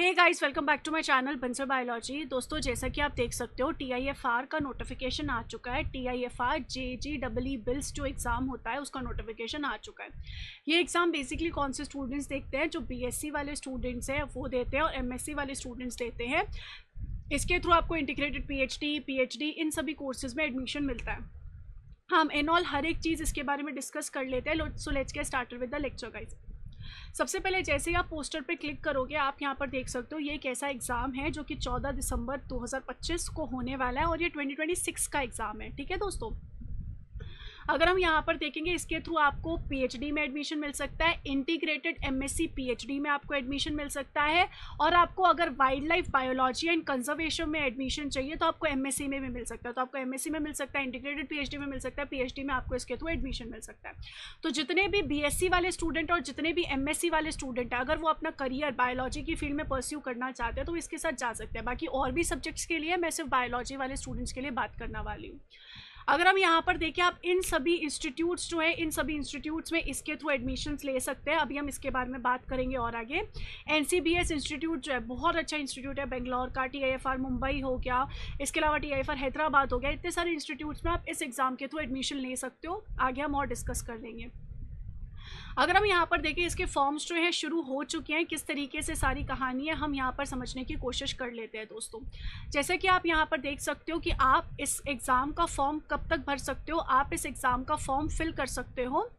Hey guys, welcome back to my channel बंसर biology. दोस्तों, जैसा कि आप देख सकते हो TIFR का नोटिफिकेशन आ चुका है। TIFR JEE बिल्स जो एग्ज़ाम होता है उसका नोटिफिकेशन आ चुका है। ये एग्ज़ाम बेसिकली कौन से स्टूडेंट्स देखते हैं? जो BSc वाले स्टूडेंट्स हैं वो देते हैं और MSc वाले स्टूडेंट्स देते हैं। इसके थ्रू आपको इंटीग्रेटेड PhD इन सभी कोर्सेज़ में एडमिशन मिलता है। हम इन ऑल हर एक चीज़ इसके बारे में डिस्कस कर लेते हैं। So let's get started with the lecture guys. सबसे पहले जैसे ही आप पोस्टर पे क्लिक करोगे, आप यहाँ पर देख सकते हो ये एक ऐसा एग्ज़ाम है जो कि 14 दिसंबर 2025 को होने वाला है और ये 2026 का एग्ज़ाम है। ठीक है दोस्तों, अगर हम यहाँ पर देखेंगे इसके थ्रू आपको PhD में एडमिशन मिल सकता है, इंटीग्रेटेड MSc PhD में आपको एडमिशन मिल सकता है, और आपको अगर wild life biology and conservation में एडमिशन चाहिए तो आपको MSc में भी मिल सकता है। तो आपको MSc में मिल सकता है, इंटीग्रेटेड PhD में मिल सकता है, PhD में आपको इसके थ्रू एडमिशन मिल सकता है। तो जितने भी BSc वाले स्टूडेंट और जितने भी MSc वाले स्टूडेंट हैं, अगर वो अपना करियर बायोलॉजी की फील्ड में परस्यू करना चाहते हैं तो इसके साथ जा सकते हैं। बाकी और भी सब्जेक्ट्स के लिए मैं सिर्फ बायोलॉजी वाले स्टूडेंट्स के लिए बात करने वाली हूँ। अगर हम यहाँ पर देखें, आप इन सभी इंस्टीट्यूट्स जो है, इन सभी इंस्टीट्यूट्स में इसके थ्रू एडमिशन्स ले सकते हैं। अभी हम इसके बारे में बात करेंगे और आगे। NCBS इंस्टीट्यूट जो है बहुत अच्छा इंस्टीट्यूट है बेंगलोर का। TIFR मुंबई हो गया, इसके अलावा TIFR हैदराबाद हो गया। इतने सारे इंस्टीट्यूट्स में आप इस एग्ज़ाम के थ्रू एडमिशन ले सकते हो। आगे हम और डिस्कस कर लेंगे। अगर हम यहाँ पर देखें, इसके फॉर्म्स जो हैं शुरू हो चुके हैं। किस तरीके से सारी कहानी है हम यहाँ पर समझने की कोशिश कर लेते हैं दोस्तों। जैसे कि आप यहाँ पर देख सकते हो कि आप इस एग्ज़ाम का फॉर्म कब तक भर सकते हो। आप इस एग्ज़ाम का फॉर्म फिल कर सकते हो।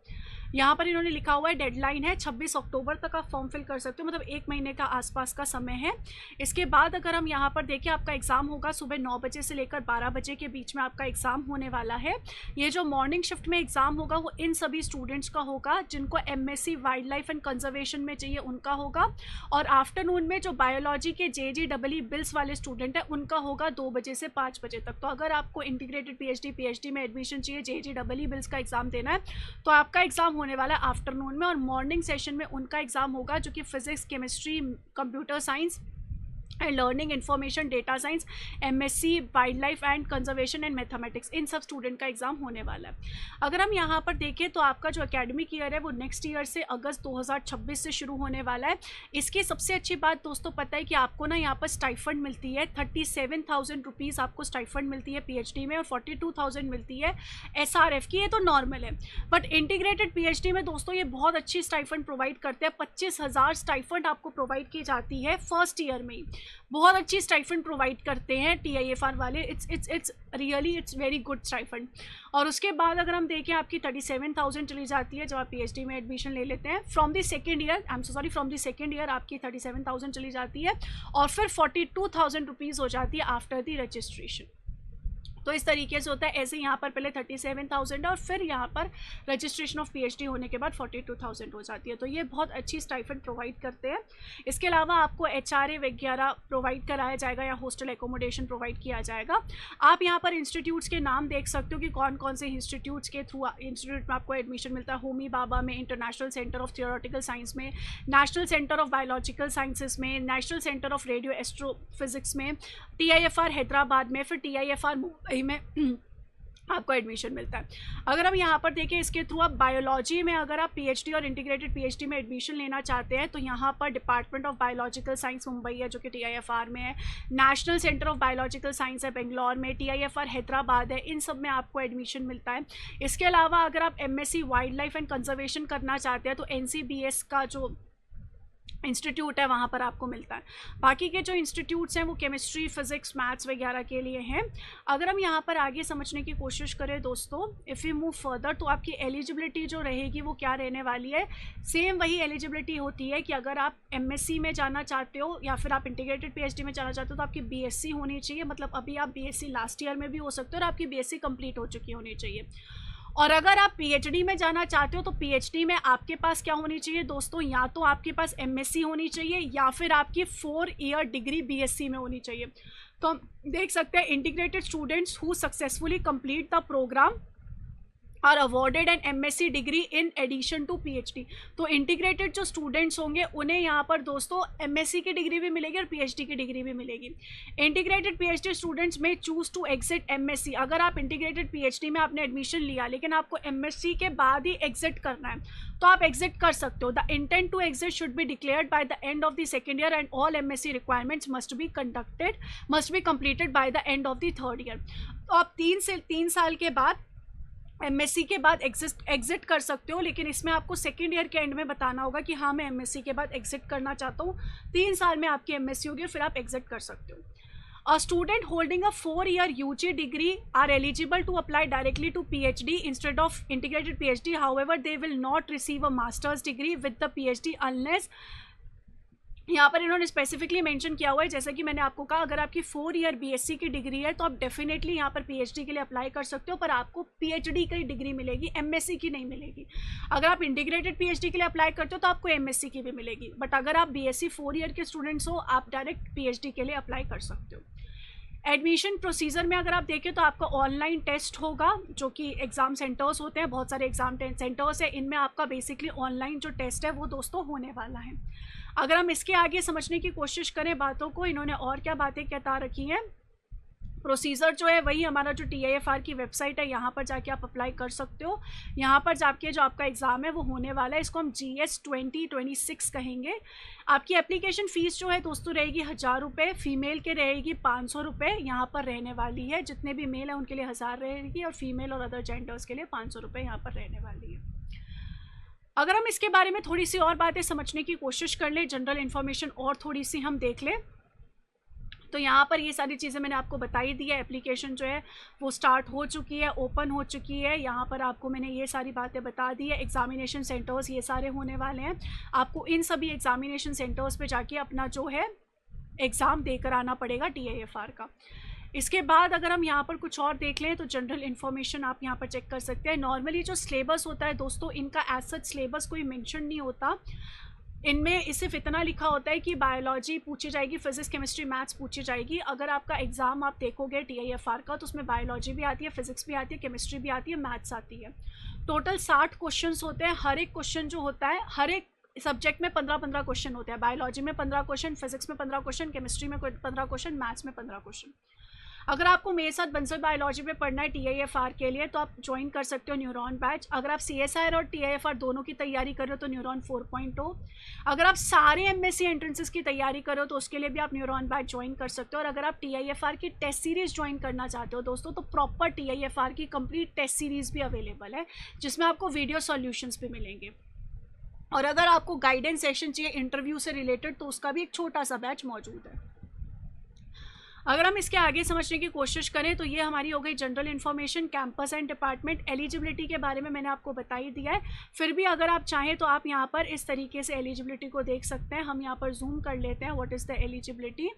यहाँ पर इन्होंने लिखा हुआ है डेडलाइन है 26 अक्टूबर तक आप फॉर्म फिल कर सकते हो, मतलब 1 महीने का आसपास का समय है। इसके बाद अगर हम यहाँ पर देखें, आपका एग्ज़ाम होगा सुबह 9 बजे से लेकर 12 बजे के बीच में आपका एग्ज़ाम होने वाला है। ये जो मॉर्निंग शिफ्ट में एग्ज़ाम होगा वो इन सभी स्टूडेंट्स का होगा जिनको MSc wildlife and conservation में चाहिए, उनका होगा। और आफ्टरनून में जो बायोलॉजी के JEE बिल्स वाले स्टूडेंट है उनका होगा 2 बजे से 5 बजे तक। तो अगर आपको इंटीग्रेटेड PhD में एडमिशन चाहिए, JEE बिल्स का एग्ज़ाम देना है, तो आपका एग्ज़ाम होने वाला है आफ्टरनून में। और मॉर्निंग सेशन में उनका एग्ज़ाम होगा जो कि physics, chemistry, computer science and learning, information, data science, MSc wildlife and conservation and mathematics, इन सब स्टूडेंट का एग्ज़ाम होने वाला है। अगर हम यहाँ पर देखें तो आपका जो एकेडमिक ईयर है वो नेक्स्ट ईयर से अगस्त 2026 से शुरू होने वाला है। इसकी सबसे अच्छी बात दोस्तों पता है कि आपको ना यहाँ पर स्टाइफंड मिलती है। 37,000 रुपीज़ आपको स्टाइफंड मिलती है PhD में, और 42,000 मिलती है SRF की। ये तो नॉर्मल है, बट इंटीग्रेटेड PhD में दोस्तों ये बहुत अच्छी स्टाइफंड प्रोवाइड करते हैं। 25,000 स्टाइफंड आपको प्रोवाइड की जाती है फर्स्ट ईयर में ही। बहुत अच्छी स्टाइफंड प्रोवाइड करते हैं TIFR वाले। It's really very good stipend. और उसके बाद अगर हम देखें, आपकी 37,000 चली जाती है जब आप PhD में एडमिशन ले लेते हैं। फ्रॉम द सेकेंड ईयर आपकी 37,000 चली जाती है, और फिर 42,000 रुपीज़ हो जाती है आफ्टर द रजिस्ट्रेशन। तो इस तरीके से होता है। ऐसे यहाँ पर पहले 37,000 है और फिर यहाँ पर रजिस्ट्रेशन ऑफ PhD होने के बाद 42,000 हो जाती है। तो ये बहुत अच्छी स्टाइफंड प्रोवाइड करते हैं। इसके अलावा आपको HRA वगैरह प्रोवाइड कराया जाएगा या हॉस्टल एकोमोडेशन प्रोवाइड किया जाएगा। आप यहाँ पर इंस्टीट्यूट्स के नाम देख सकते हो कि कौन कौन से इंस्टीट्यूट्स के थ्रू इंस्टीट्यूट में आपको एडमिशन मिलता है। होमी भाभा में, International Centre of Theoretical Science में, National Centre of Biological Sciences में, National Centre of Radio Astrophysics में, TIFR हैदराबाद में, फिर TIFR मुंबई में आपको एडमिशन मिलता है। अगर हम यहाँ पर देखें, इसके थ्रू आप बायोलॉजी में अगर आप PhD और इंटीग्रेटेड PhD में एडमिशन लेना चाहते हैं तो यहाँ पर department of biological science Mumbai है जो कि TIFR में है, national Centre of biological science है बेंगलोर में, TIFR हैदराबाद है, इन सब में आपको एडमिशन मिलता है। इसके अलावा अगर आप MSc wildlife and conservation करना चाहते हैं तो NCBS का जो इंस्टीट्यूट है वहाँ पर आपको मिलता है। बाकी के जो इंस्टीट्यूट्स हैं वो केमिस्ट्री, फिजिक्स, मैथ्स वगैरह के लिए हैं। अगर हम यहाँ पर आगे समझने की कोशिश करें दोस्तों, इफ़ यू मूव फर्दर, तो आपकी एलिजिबिलिटी जो रहेगी वो क्या रहने वाली है। सेम वही एलिजिबिलिटी होती है कि अगर आप MSc में जाना चाहते हो या फिर आप इंटीग्रेटेड PhD में जाना चाहते हो तो आपकी BSc होनी चाहिए। मतलब अभी आप BSc लास्ट ईयर में भी हो सकते हो और आपकी BSc कंप्लीट हो चुकी होनी चाहिए। और अगर आप PhD में जाना चाहते हो तो PhD में आपके पास क्या होनी चाहिए दोस्तों, या तो आपके पास MSc होनी चाहिए या फिर आपकी 4 ईयर डिग्री BSc में होनी चाहिए। तो हम देख सकते हैं integrated students who successfully complete the programme are awarded an MSc degree in addition to PhD। तो इंटीग्रेटेड जो स्टूडेंट्स होंगे उन्हें यहाँ पर दोस्तों MSc की डिग्री भी मिलेगी और PhD की डिग्री भी मिलेगी। इंटीग्रेटेड PhD स्टूडेंट्स में चूज टू एग्जिट MSc। अगर आप इंटीग्रेटेड PhD में आपने एडमिशन लिया लेकिन आपको MSc के बाद ही एग्जिट करना है तो आप एग्जिट कर सकते हो। The intent to exit should be declared by the end of the second year and all MSc requirements must be completed by the end of the third year. तो आप 3 साल के बाद MSc के बाद एग्जिट कर सकते हो, लेकिन इसमें आपको सेकेंड ईयर के एंड में बताना होगा कि हाँ मैं MSc के बाद एग्जिट करना चाहता हूँ। 3 साल में आपकी MSc होगी और फिर आप एग्जिट कर सकते हो। A student holding a 4-year UG degree are eligible to apply directly to PhD instead of integrated PhD. However, they will not receive a master's degree with the PhD unless, यहाँ पर इन्होंने specifically mention किया हुआ है, जैसा कि मैंने आपको कहा अगर आपकी 4 ईयर BSc की डिग्री है तो आप डेफिनेटली यहाँ पर PhD के लिए अप्लाई कर सकते हो, पर आपको PhD की डिग्री मिलेगी, MSc की नहीं मिलेगी। अगर आप इंटीग्रेटेड PhD के लिए अप्लाई करते हो तो आपको MSc की भी मिलेगी, बट अगर आप BSc 4 ईयर के स्टूडेंट्स हो आप डायरेक्ट PhD के लिए अप्लाई कर सकते हो। एडमिशन प्रोसीजर में अगर आप देखें तो आपका ऑनलाइन टेस्ट होगा, जो कि एग्ज़ाम सेंटर्स होते हैं, बहुत सारे एग्ज़ाम सेंटर्स है, इनमें आपका बेसिकली ऑनलाइन जो टेस्ट है वो दोस्तों होने वाला है। अगर हम इसके आगे समझने की कोशिश करें बातों को, इन्होंने और क्या बातें बता रखी हैं। प्रोसीजर जो है वही हमारा जो TIFR की वेबसाइट है, यहाँ पर जाके आप अप्लाई कर सकते हो। यहाँ पर जाके जो आपका एग्ज़ाम है वो होने वाला है, इसको हम GS 2026 कहेंगे। आपकी एप्लीकेशन फ़ीस जो है दोस्तों रहेगी 1000 रुपये, फीमेल के रहेगी 500 रुपये यहाँ पर रहने वाली है। जितने भी मेल हैं उनके लिए 1000 रहेगी और फीमेल और अदर जेंडर्स के लिए 500 रुपये यहाँ पर रहने वाली है। अगर हम इसके बारे में थोड़ी सी और बातें समझने की कोशिश कर लें, जनरल इन्फॉर्मेशन और थोड़ी सी हम देख लें, तो यहाँ पर ये सारी चीज़ें मैंने आपको बताई दी है। एप्लीकेशन जो है वो स्टार्ट हो चुकी है, ओपन हो चुकी है। यहाँ पर आपको मैंने ये सारी बातें बता दी है। एग्जामिनेशन सेंटर्स ये सारे होने वाले हैं, आपको इन सभी एग्जामिनेशन सेंटर्स पे जाके अपना जो है एग्ज़ाम देकर आना पड़ेगा TIFR का। इसके बाद अगर हम यहाँ पर कुछ और देख लें तो जनरल इन्फॉर्मेशन आप यहाँ पर चेक कर सकते हैं। नॉर्मली जो सिलेबस होता है दोस्तों, इनका एज सच सिलेबस कोई मेंशन नहीं होता। इनमें सिर्फ इतना लिखा होता है कि बायोलॉजी पूछी जाएगी, फिजिक्स केमिस्ट्री मैथ्स पूछी जाएगी। अगर आपका एग्ज़ाम आप देखोगे TIFR का तो उसमें बायोलॉजी भी आती है, फिजिक्स भी आती है, केमिस्ट्री भी आती है, मैथ्स आती है। टोटल 60 क्वेश्चंस होते हैं। हर एक क्वेश्चन जो होता है, हर एक सब्जेक्ट में 15-15 क्वेश्चन होते हैं। बायोलॉजी में 15 क्वेश्चन, फिजिक्स में 15 क्वेश्चन, केमिस्ट्री में 15 क्वेश्चन, मैथ्स में 15 क्वेश्चन। अगर आपको मेरे साथ बंसल बायोलॉजी में पढ़ना है TIFR के लिए तो आप ज्वाइन कर सकते हो न्यूरॉन बैच। अगर आप CSIR और TIFR दोनों की तैयारी कर रहे हो तो न्यूरॉन 4.0। अगर आप सारे MSc एंट्रेंसेस की तैयारी कर रहे हो तो उसके लिए भी आप न्यूरॉन बैच ज्वाइन कर सकते हो। और अगर आप TIFR की टेस्ट सीरीज़ ज्वाइन करना चाहते हो दोस्तों तो प्रॉपर TIFR की कंप्लीट टेस्ट सीरीज़ भी अवेलेबल है, जिसमें आपको वीडियो सॉल्यूशंस भी मिलेंगे। और अगर आपको गाइडेंस सेशन चाहिए इंटरव्यू से रिलेटेड तो उसका भी एक छोटा सा बैच मौजूद है। अगर हम इसके आगे समझने की कोशिश करें तो ये हमारी हो गई general information. Campus and department eligibility के बारे में मैंने आपको बता ही दिया है। फिर भी अगर आप चाहें तो आप यहाँ पर इस तरीके से एलिजिबिलिटी को देख सकते हैं। हम यहाँ पर जूम कर लेते हैं, व्हाट इज़ द एलिजिबिलिटी।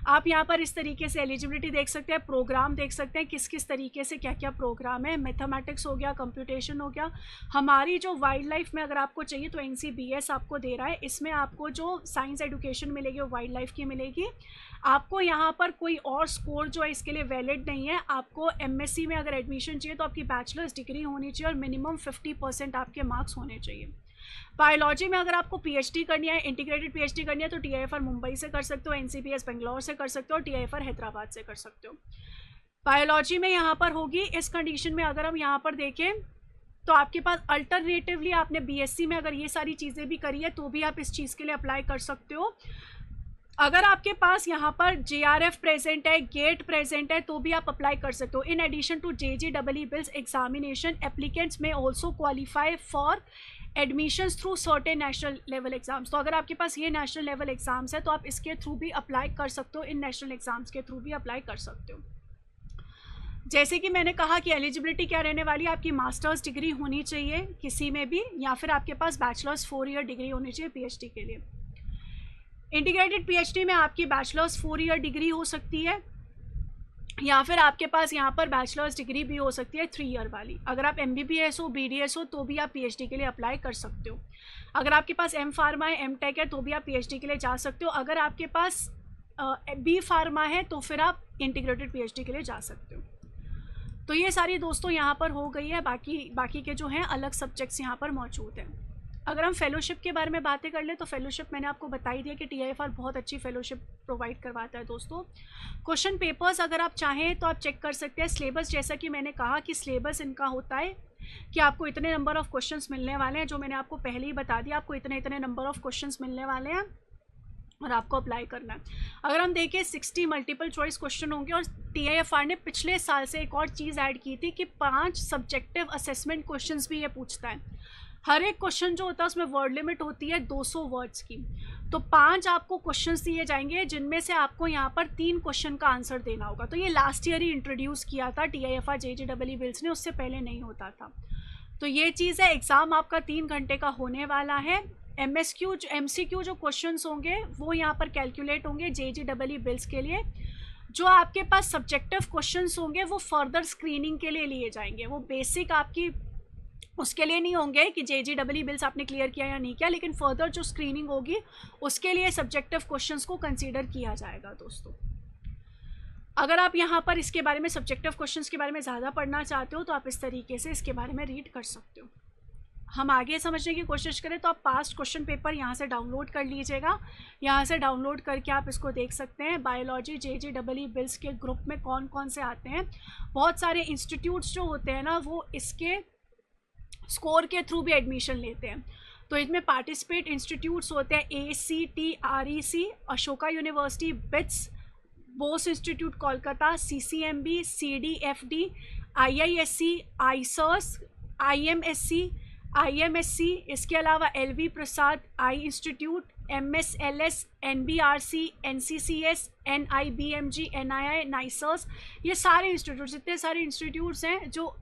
आप यहाँ पर इस तरीके से एलिजिबिलिटी देख सकते हैं, प्रोग्राम देख सकते हैं, किस किस तरीके से क्या क्या प्रोग्राम है। मैथमेटिक्स हो गया, कंप्यूटेशन हो गया। हमारी जो वाइल्ड लाइफ में अगर आपको चाहिए तो NCBS आपको दे रहा है। इसमें आपको जो साइंस एजुकेशन मिलेगी वो वाइल्ड लाइफ की मिलेगी। आपको यहाँ पर कोई और स्कोर जो है इसके लिए वैलिड नहीं है। आपको MSc में अगर एडमिशन चाहिए तो आपकी बैचलर्स डिग्री होनी चाहिए और मिनिमम 50% आपके मार्क्स होने चाहिए। बायोलॉजी में अगर आपको PhD करनी है, इंटीग्रेटेड PhD करनी है तो TIFR मुंबई से कर सकते हो, NCBS बेंगलोर से कर सकते हो, TIFR हैदराबाद से कर सकते हो। बायोलॉजी में यहाँ पर होगी इस कंडीशन में अगर हम यहाँ पर देखें तो आपके पास अल्टरनेटिवली आपने BSc में अगर ये सारी चीज़ें भी करी है तो भी आप इस चीज़ के लिए अप्लाई कर सकते हो। अगर आपके पास यहाँ पर JRF प्रेजेंट है, गेट प्रेजेंट है तो भी आप अप्लाई कर सकते हो। In addition to JEE bills examination applicants में also qualify for admissions through certain national level exams. तो अगर आपके पास ये नेशनल लेवल एग्जाम्स है तो आप इसके थ्रू भी अप्लाई कर सकते हो, इन नेशनल एग्जाम्स के थ्रू भी अप्लाई कर सकते हो। जैसे कि मैंने कहा कि एलिजिबिलिटी क्या रहने वाली है, आपकी मास्टर्स डिग्री होनी चाहिए किसी में भी, या फिर आपके पास बैचलर्स 4 ईयर डिग्री होनी चाहिए PhD के लिए। इंटीग्रेटेड PhD में आपकी बैचलर्स 4 ईयर डिग्री हो सकती है या फिर आपके पास यहाँ पर बैचलर्स डिग्री भी हो सकती है 3 ईयर वाली। अगर आप MBBS हो, BDS हो तो भी आप PhD के लिए अप्लाई कर सकते हो। अगर आपके पास M फार्मा है, M.Tech है तो भी आप PhD के लिए जा सकते हो। अगर आपके पास B फार्मा है तो फिर आप इंटीग्रेटेड PhD के लिए जा सकते हो। तो ये सारी दोस्तों यहाँ पर हो गई है, बाकी के जो हैं अलग सब्जेक्ट्स यहाँ पर मौजूद हैं। अगर हम फेलोशिप के बारे में बातें कर ले तो फेलोशिप मैंने आपको बताई दिया कि TIFR बहुत अच्छी फेलोशिप प्रोवाइड करवाता है दोस्तों। क्वेश्चन पेपर्स अगर आप चाहें तो आप चेक कर सकते हैं। सिलेबस, जैसा कि मैंने कहा कि सिलेबस इनका होता है कि आपको इतने नंबर ऑफ़ क्वेश्चंस मिलने वाले हैं, जो मैंने आपको पहले ही बता दिया, आपको इतने इतने नंबर ऑफ़ क्वेश्चंस मिलने वाले हैं और आपको अप्लाई करना है। अगर हम देखें 60 मल्टीपल चॉइस क्वेश्चन होंगे और TIFR ने पिछले साल से एक और चीज़ ऐड की थी कि 5 सब्जेक्टिव असेसमेंट क्वेश्चंस भी ये पूछता है। हर एक क्वेश्चन जो होता है उसमें वर्ड लिमिट होती है 200 वर्ड्स की। तो 5 आपको क्वेश्चंस दिए जाएंगे जिनमें से आपको यहाँ पर 3 क्वेश्चन का आंसर देना होगा। तो ये लास्ट ईयर ही इंट्रोड्यूस किया था TIFR JEE बिल्स ने, उससे पहले नहीं होता था। तो ये चीज़ है। एग्ज़ाम आपका 3 घंटे का होने वाला है। MCQ जो क्वेश्चंस होंगे वो यहाँ पर कैलकुलेट होंगे JEE बिल्स के लिए। जो आपके पास सब्जेक्टिव क्वेश्चंस होंगे वो फर्दर स्क्रीनिंग के लिए लिए जाएंगे। वो बेसिक आपकी उसके लिए नहीं होंगे कि JEE बिल्स आपने क्लियर किया या नहीं किया, लेकिन फर्दर जो स्क्रीनिंग होगी उसके लिए सब्जेक्टिव क्वेश्चंस को कंसीडर किया जाएगा दोस्तों। अगर आप यहाँ पर इसके बारे में सब्जेक्टिव क्वेश्चंस के बारे में ज़्यादा पढ़ना चाहते हो तो आप इस तरीके से इसके बारे में रीड कर सकते हो। हम आगे समझने की कोशिश करें तो आप पास्ट क्वेश्चन पेपर यहाँ से डाउनलोड कर लीजिएगा। यहाँ से डाउनलोड करके आप इसको देख सकते हैं। बायोलॉजी JEE बिल्स के ग्रुप में कौन कौन से आते हैं। बहुत सारे इंस्टीट्यूट्स जो होते हैं ना वो इसके स्कोर के थ्रू भी एडमिशन लेते हैं। तो इसमें पार्टिसिपेट इंस्टीट्यूट्स होते हैं ACT REC, Ashoka university, bits, Bose institute Kolkata, CCMB, CDFD, IISc, ISERS, IMSc, IMSc, इसके अलावा LV Prasad, I institute, MSLS, NBRC, NCCS, NIBMG, NII, NISERS, ये सारे इंस्टीट्यूट्स, इतने सारे इंस्टीट्यूट्स हैं जो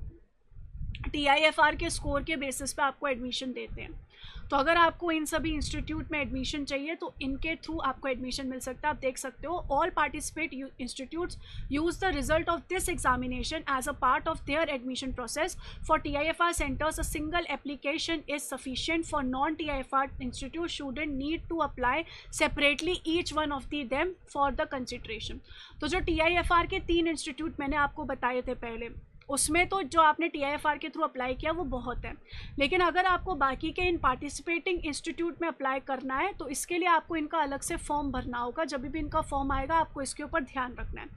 TIFR के स्कोर के बेसिस पे आपको एडमिशन देते हैं। तो अगर आपको इन सभी इंस्टीट्यूट में एडमिशन चाहिए तो इनके थ्रू आपको एडमिशन मिल सकता है। आप देख सकते हो, all participate institutes use the result of this examination as a part of their admission process. For TIFR centres a single application is sufficient. For non TIFR institute student need to apply separately each one of them for the consideration. तो जो TIFR के 3 institute मैंने आपको बताए थे पहले, उसमें तो जो आपने TIFR के थ्रू अप्लाई किया वो बहुत है, लेकिन अगर आपको बाकी के इन पार्टिसिपेटिंग इंस्टीट्यूट में अप्लाई करना है तो इसके लिए आपको इनका अलग से फॉर्म भरना होगा। जब भी इनका फॉर्म आएगा आपको इसके ऊपर ध्यान रखना है।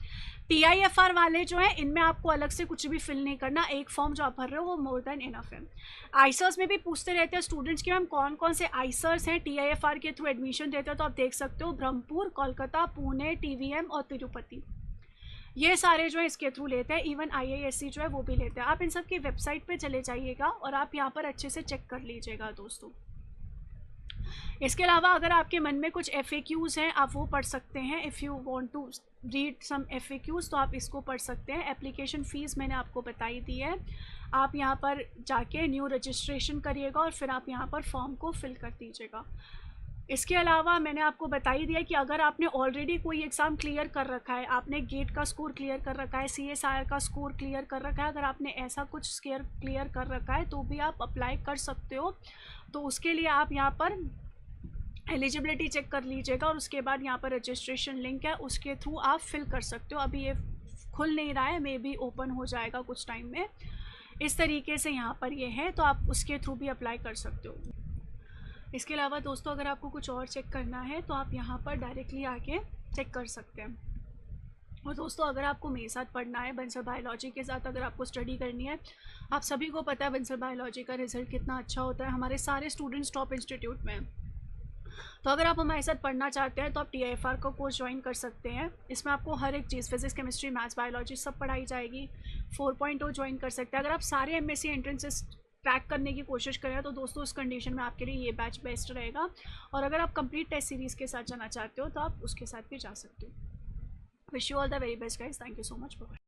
TIFR वाले जो हैं इनमें आपको अलग से कुछ भी फिल नहीं करना, एक फॉर्म जो आप भर रहे हो वो मोर देन इनफ है। ISERS में भी पूछते रहते हैं स्टूडेंट्स कि मैम कौन कौन से ISERS हैं TIFR के थ्रू एडमिशन देते हैं, तो आप देख सकते हो ब्रह्मपुर, कोलकाता, पुणे, TVM और तिरुपति, ये सारे जो है इसके थ्रू लेते हैं। इवन IISc जो है वो भी लेते हैं। आप इन सब की वेबसाइट पे चले जाइएगा और आप यहाँ पर अच्छे से चेक कर लीजिएगा दोस्तों। इसके अलावा अगर आपके मन में कुछ FAQs हैं आप वो पढ़ सकते हैं। If you want to read some FAQs तो आप इसको पढ़ सकते हैं। एप्लीकेशन फ़ीस मैंने आपको बताई दी है। आप यहाँ पर जाके न्यू रजिस्ट्रेशन करिएगा और फिर आप यहाँ पर फॉर्म को फिल कर दीजिएगा। इसके अलावा मैंने आपको बता ही दिया कि अगर आपने ऑलरेडी कोई एग्ज़ाम क्लियर कर रखा है, आपने गेट का स्कोर क्लियर कर रखा है, CSIR का स्कोर क्लियर कर रखा है, अगर आपने ऐसा कुछ स्कोर क्लियर कर रखा है तो भी आप अप्लाई कर सकते हो। तो उसके लिए आप यहाँ पर एलिजिबिलिटी चेक कर लीजिएगा और उसके बाद यहाँ पर रजिस्ट्रेशन लिंक है, उसके थ्रू आप फिल कर सकते हो। अभी ये खुल नहीं रहा है, मे बी ओपन हो जाएगा कुछ टाइम में। इस तरीके से यहाँ पर ये है, तो आप उसके थ्रू भी अप्लाई कर सकते हो। इसके अलावा दोस्तों अगर आपको कुछ और चेक करना है तो आप यहाँ पर डायरेक्टली आके चेक कर सकते हैं। और दोस्तों अगर आपको मेरे साथ पढ़ना है, बंसल बायोलॉजी के साथ अगर आपको स्टडी करनी है, आप सभी को पता है बंसल बायोलॉजी का रिज़ल्ट कितना अच्छा होता है, हमारे सारे स्टूडेंट्स टॉप इंस्टीट्यूट में हैं। तो अगर आप हमारे साथ पढ़ना चाहते हैं तो आप TIFR का कोर्स ज्वाइन कर सकते हैं। इसमें आपको हर एक चीज़, फिजिक्स, केमिस्ट्री, मैथ्स, बायोलॉजी सब पढ़ाई जाएगी। 4.0 ज्वाइन कर सकते हैं। अगर आप सारे MSc एंट्रेंसेस क्रैक करने की कोशिश करें तो दोस्तों इस कंडीशन में आपके लिए ये बैच बेस्ट रहेगा। और अगर आप कंप्लीट टेस्ट सीरीज़ के साथ जाना चाहते हो तो आप उसके साथ भी जा सकते हो। Wish you all the very best guys. Thank you so much.